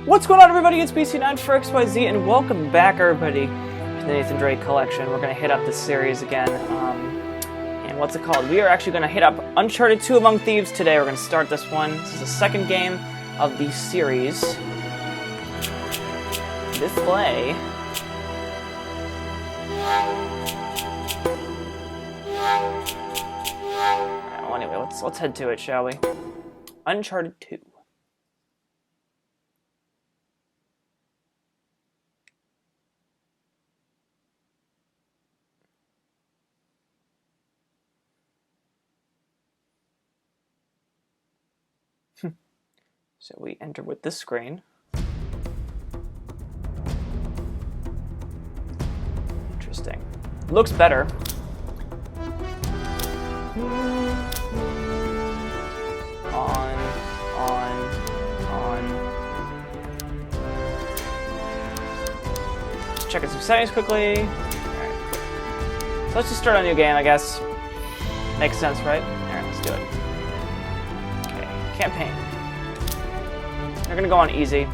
What's going on, everybody? It's BC9 for XYZ, and welcome back, everybody, to the Nathan Drake collection. We're going to hit up this series again, and what's it called? We are actually going to hit up Uncharted 2 Among Thieves today. We're going to start this one. This is the second game of the series. Display. Well, anyway, let's head to it, shall we? Uncharted 2. So we enter with this screen. Interesting. Looks better. On. Just checking some settings quickly. Alright. So let's just start a new game, I guess. Makes sense, right? Alright, let's do it. Okay, campaign. We're gonna go on easy.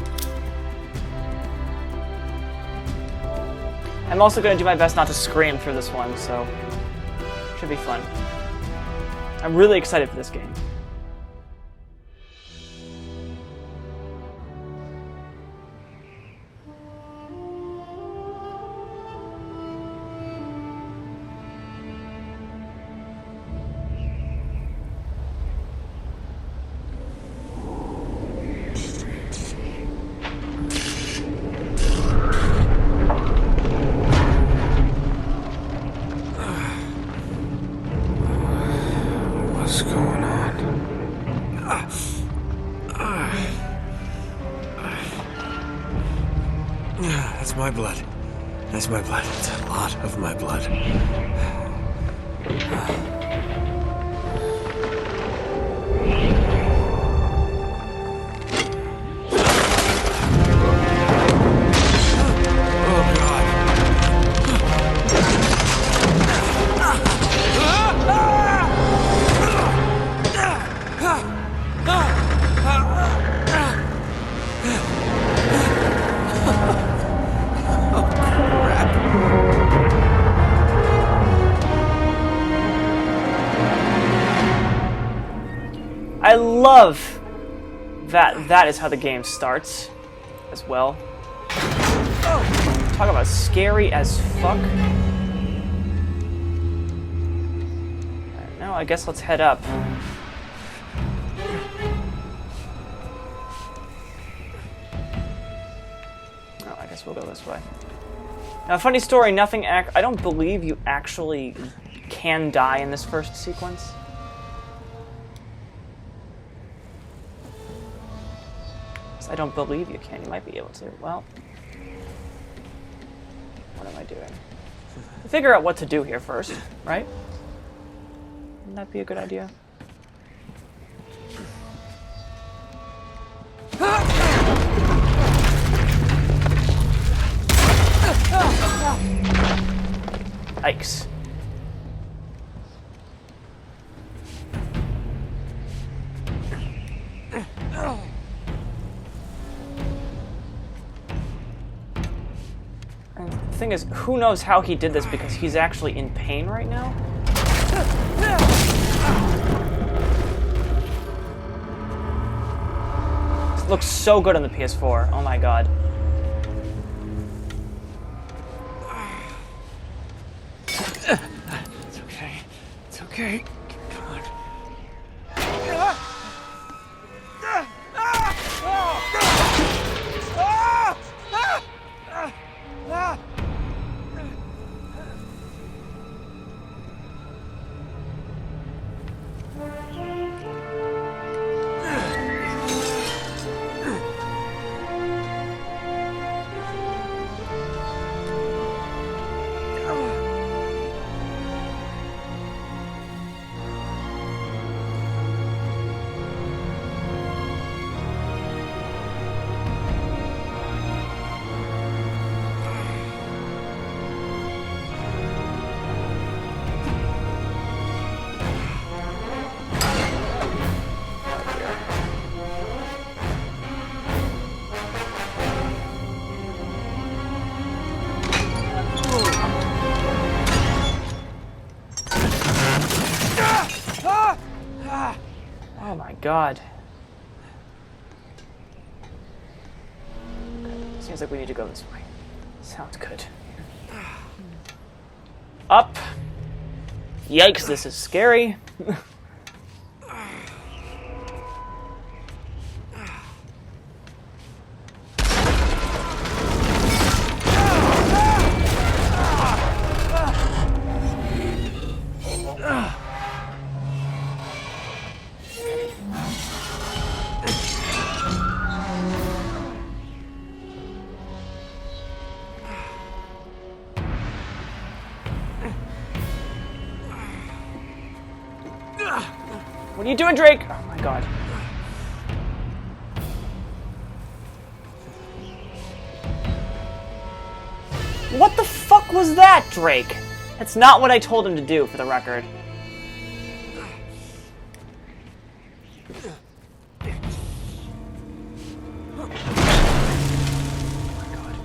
I'm also gonna do my best not to scream through this one, so should be fun. I'm really excited for this game. That's my blood. That's my blood. It's a lot of my blood. I love that is how the game starts as well. Talk about scary as fuck. Alright, now I guess let's head up. Oh, I guess we'll go this way. Now, funny story, I don't believe you actually can die in this first sequence. I don't believe you can. You might be able to. Well, what am I doing? Figure out what to do here first, right? Wouldn't that be a good idea? Yikes. The thing is, who knows how he did this because he's actually in pain right now? This looks so good on the PS4. Oh my god. It's okay. It's okay. Come on. god. Okay. Seems like we need to go this way. Sounds good. Up. Yikes, this is scary. What are you doing, Drake? Oh my god. What the fuck was that, Drake? That's not what I told him to do, for the record. Oh my god.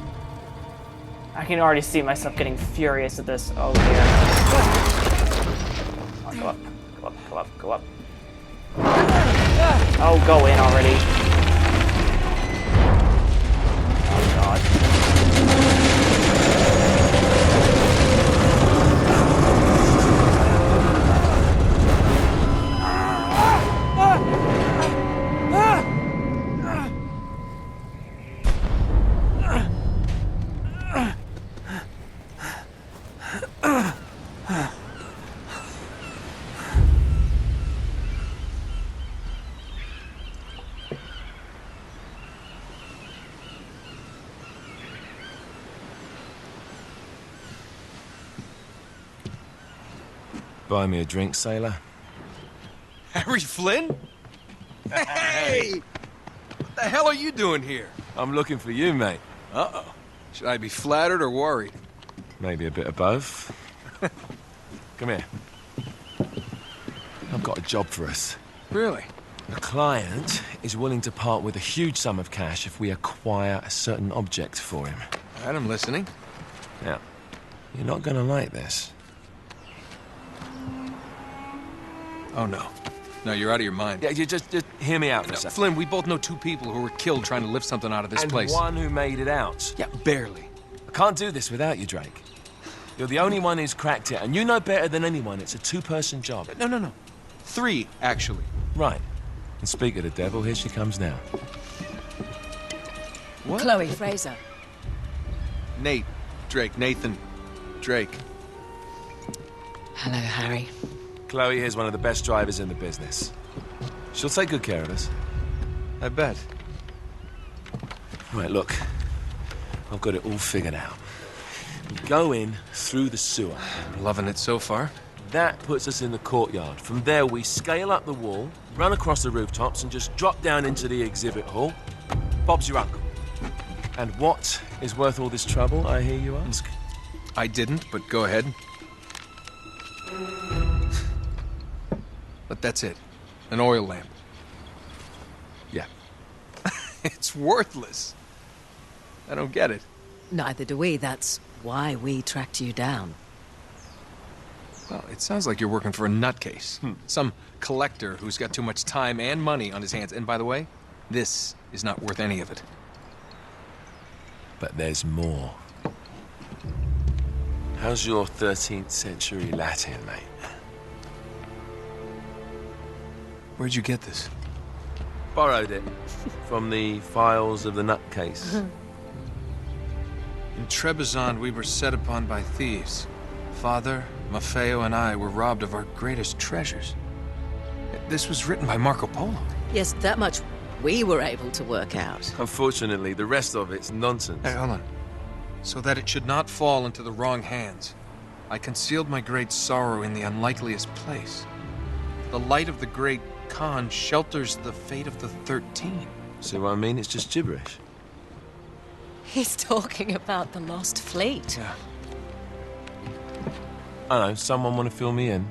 I can already see myself getting furious at this. Oh dear. Come on, go up. Go up, go up, go up. Oh, go in already. Oh god. Buy me a drink, sailor. Harry Flynn? Hey! What the hell are you doing here? I'm looking for you, mate. Uh-oh. Should I be flattered or worried? Maybe a bit of both. Come here. I've got a job for us. Really? The client is willing to part with a huge sum of cash if we acquire a certain object for him. All right, I'm listening. Now, you're not gonna like this. Oh, no. No, you're out of your mind. Yeah, you just hear me out for a No, second. Flynn, we both know two people who were killed trying to lift something out of this place. And one who made it out. Yeah, barely. I can't do this without you, Drake. You're the only one who's cracked it, and you know better than anyone it's a two-person job. No. Three, actually. Right. And speak of the devil, here she comes now. What? Chloe Fraser. Nate. Drake. Nathan. Drake. Hello, Harry. Chloe here's one of the best drivers in the business. She'll take good care of us. I bet. Right, look. I've got it all figured out. We go in through the sewer. Loving it so far. That puts us in the courtyard. From there, we scale up the wall, run across the rooftops, and just drop down into the exhibit hall. Bob's your uncle. And what is worth all this trouble, I hear you ask? I didn't, but go ahead. But that's it. An oil lamp. Yeah. It's worthless. I don't get it. Neither do we. That's why we tracked you down. Well, it sounds like you're working for a nutcase. Some collector who's got too much time and money on his hands. And by the way, this is not worth any of it. But there's more. How's your 13th century Latin, mate? Where'd you get this? Borrowed it from the files of the nutcase. In Trebizond, we were set upon by thieves. Father, Maffeo, and I were robbed of our greatest treasures. This was written by Marco Polo. Yes, that much we were able to work out. Unfortunately, the rest of it's nonsense. Hey, hold on. So that it should not fall into the wrong hands, I concealed my great sorrow in the unlikeliest place. The light of the great Khan shelters the fate of the 13. See what I mean? It's just gibberish. He's talking about the lost fleet. Yeah. I know, someone want to fill me in?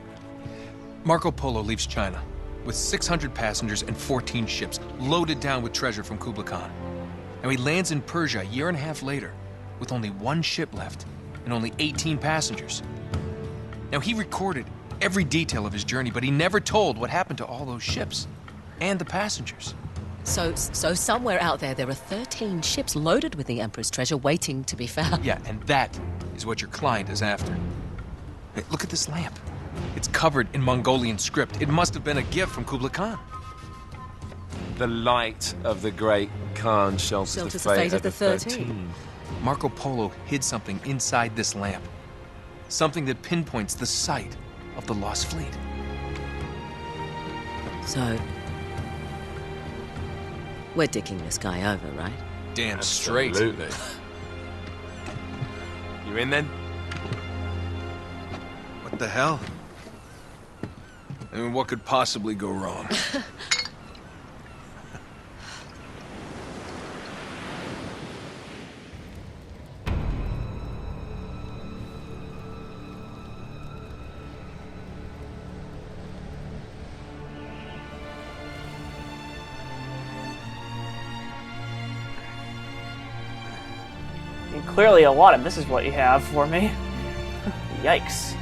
Marco Polo leaves China with 600 passengers and 14 ships loaded down with treasure from Kublai Khan. And he lands in Persia a year and a half later with only one ship left and only 18 passengers. Now, he recorded every detail of his journey, but he never told what happened to all those ships. and the passengers. So somewhere out there are 13 ships loaded with the Emperor's treasure waiting to be found. Yeah, and that is what your client is after. Hey, look at this lamp. It's covered in Mongolian script. It must have been a gift from Kublai Khan. The light of the great Khan shelters the fate of the 13. Marco Polo hid something inside this lamp. Something that pinpoints the site of the lost fleet. So, we're dicking this guy over, right? Damn straight. Absolutely. You in then? What the hell? I mean, what could possibly go wrong? I mean, clearly a lot of this is what you have for me. Yikes.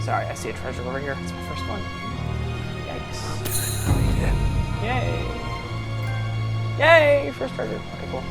Sorry, I see a treasure over here. It's my first one. Yikes. Yay. Yay! First treasure. Okay, cool.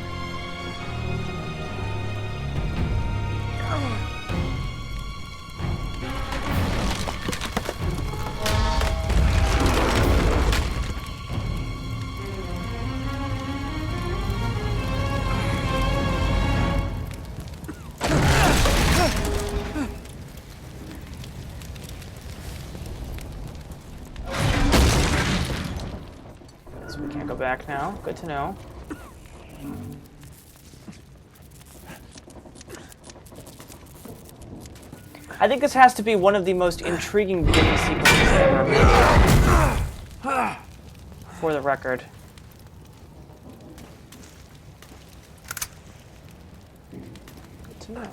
So we can't go back now. Good to know. I think this has to be one of the most intriguing beginning sequences ever made. For the record. Good to know.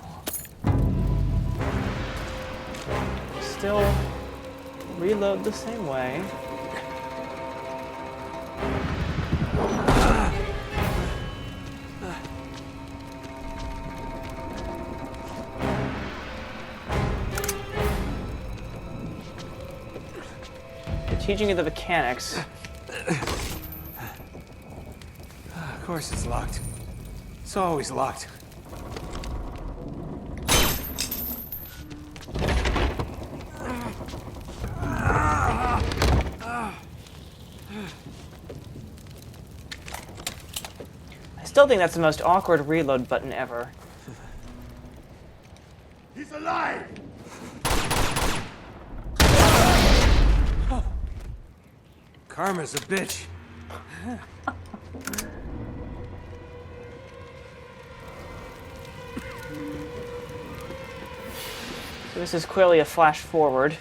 Still reload the same way. Teaching you the mechanics. Of course it's locked. It's always locked. I still think that's the most awkward reload button ever. He's alive! Karma's a bitch. So this is clearly a flash forward.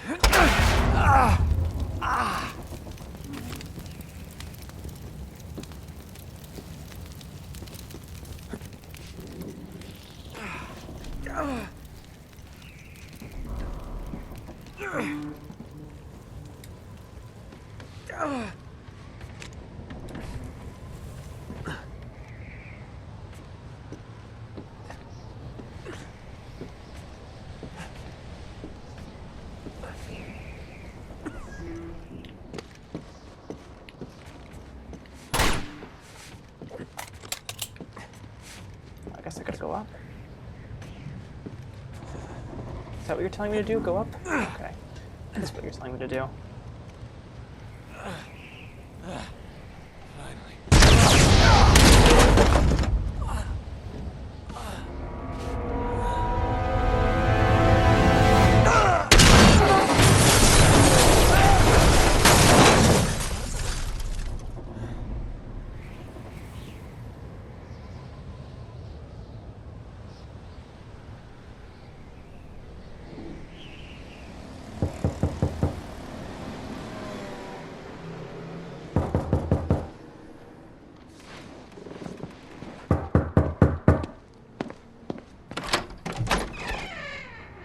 I guess I gotta go up. Is that what you're telling me to do? Go up? Okay. That's what you're telling me to do.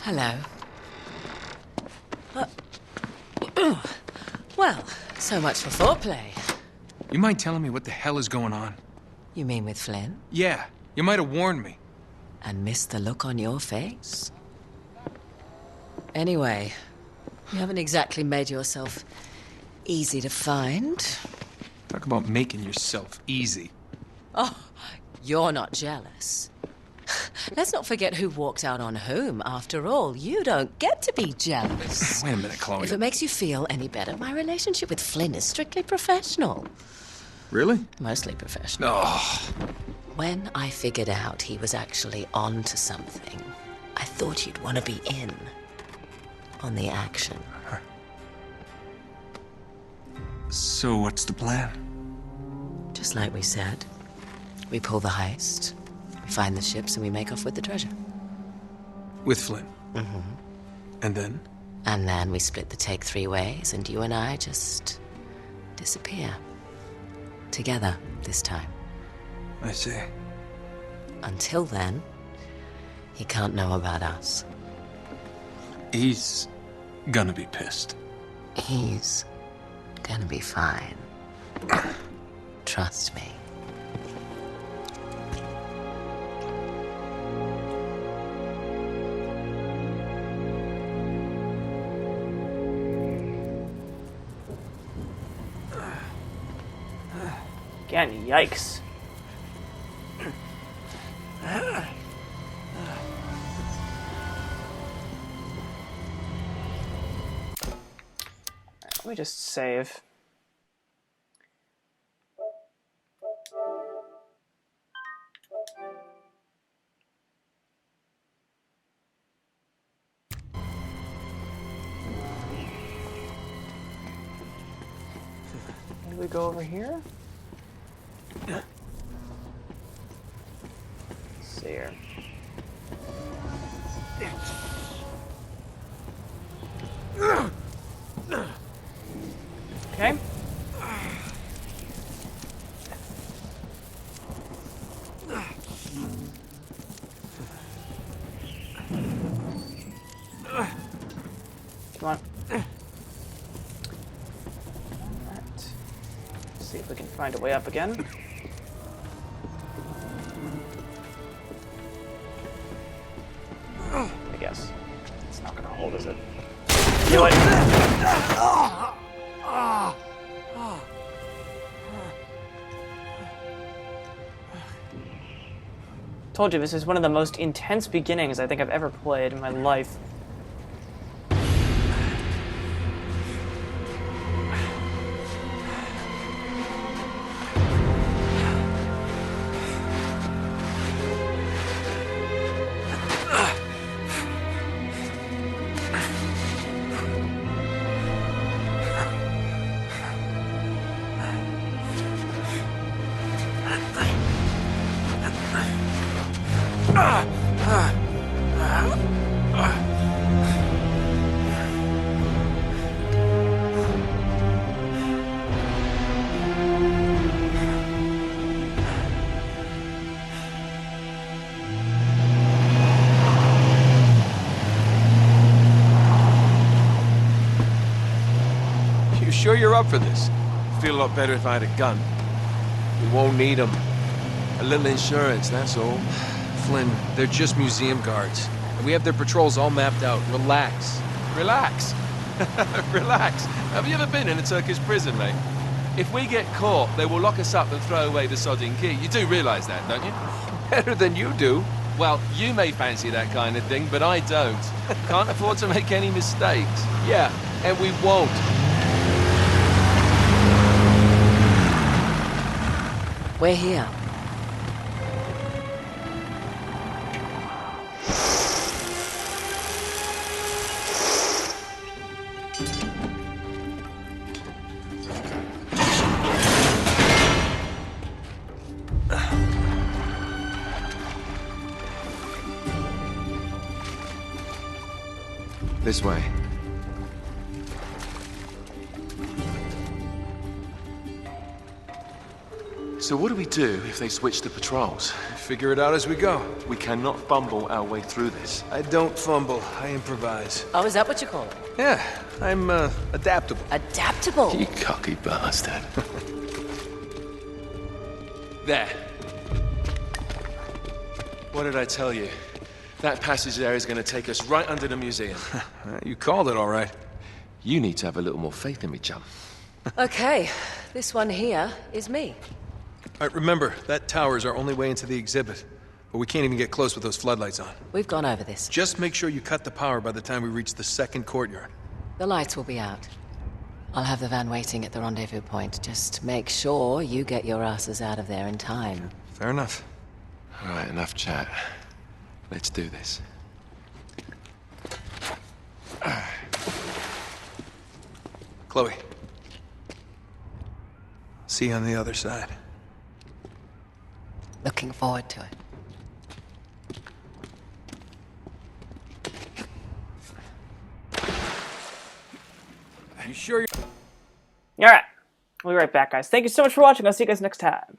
Hello. Well, so much for foreplay. You mind telling me what the hell is going on? You mean with Flynn? Yeah, you might have warned me. And missed the look on your face? Anyway, You haven't exactly made yourself easy to find. Talk about making yourself easy. Oh, you're not jealous. Let's not forget who walked out on whom. After all, you don't get to be jealous. Wait a minute, Chloe. If it makes you feel any better, my relationship with Flynn is strictly professional. Really? Mostly professional. Oh. When I figured out he was actually onto something, I thought you'd want to be in on the action. So what's the plan? Just like we said, we pull the heist, we find the ships, and we make off with the treasure. With Flynn? Mm-hmm. And then? And then we split the take 3 ways, and you and I just disappear. Together, this time. I see. Until then, he can't know about us. He's gonna be pissed. He's gonna be fine. Trust me. Again, yikes. Let me just save. Maybe we go over here? Let's see here. Okay. Come on. Alright. See if we can find a way up again. I guess. It's not gonna hold, is it? Do it! Told you, this is one of the most intense beginnings I think I've ever played in my life. You sure you're up for this? Feel a lot better if I had a gun. We won't need them. A little insurance, that's all. Flynn, they're just museum guards. And we have their patrols all mapped out. Relax. Relax. Relax. Have you ever been in a Turkish prison, mate? If we get caught, they will lock us up and throw away the sodding key. You do realise that, don't you? Better than you do. Well, you may fancy that kind of thing, but I don't. Can't afford to make any mistakes. Yeah, and we won't. We're here. This way. So what do we do if they switch the patrols? Figure it out as we go. We cannot fumble our way through this. I don't fumble, I improvise. Oh, is that what you call it? Yeah, I'm adaptable. Adaptable. You cocky bastard. There. What did I tell you? That passage there is going to take us right under the museum. You called it all right. You need to have a little more faith in me, chum. Okay, this one here is me. All right, remember, that tower is our only way into the exhibit. But we can't even get close with those floodlights on. We've gone over this. Just make sure you cut the power by the time we reach the second courtyard. The lights will be out. I'll have the van waiting at the rendezvous point. Just make sure you get your asses out of there in time. Fair enough. All right, enough chat. Let's do this. Chloe. See you on the other side. Looking forward to it. You sure you're... All right. We'll be right back, guys. Thank you so much for watching. I'll see you guys next time.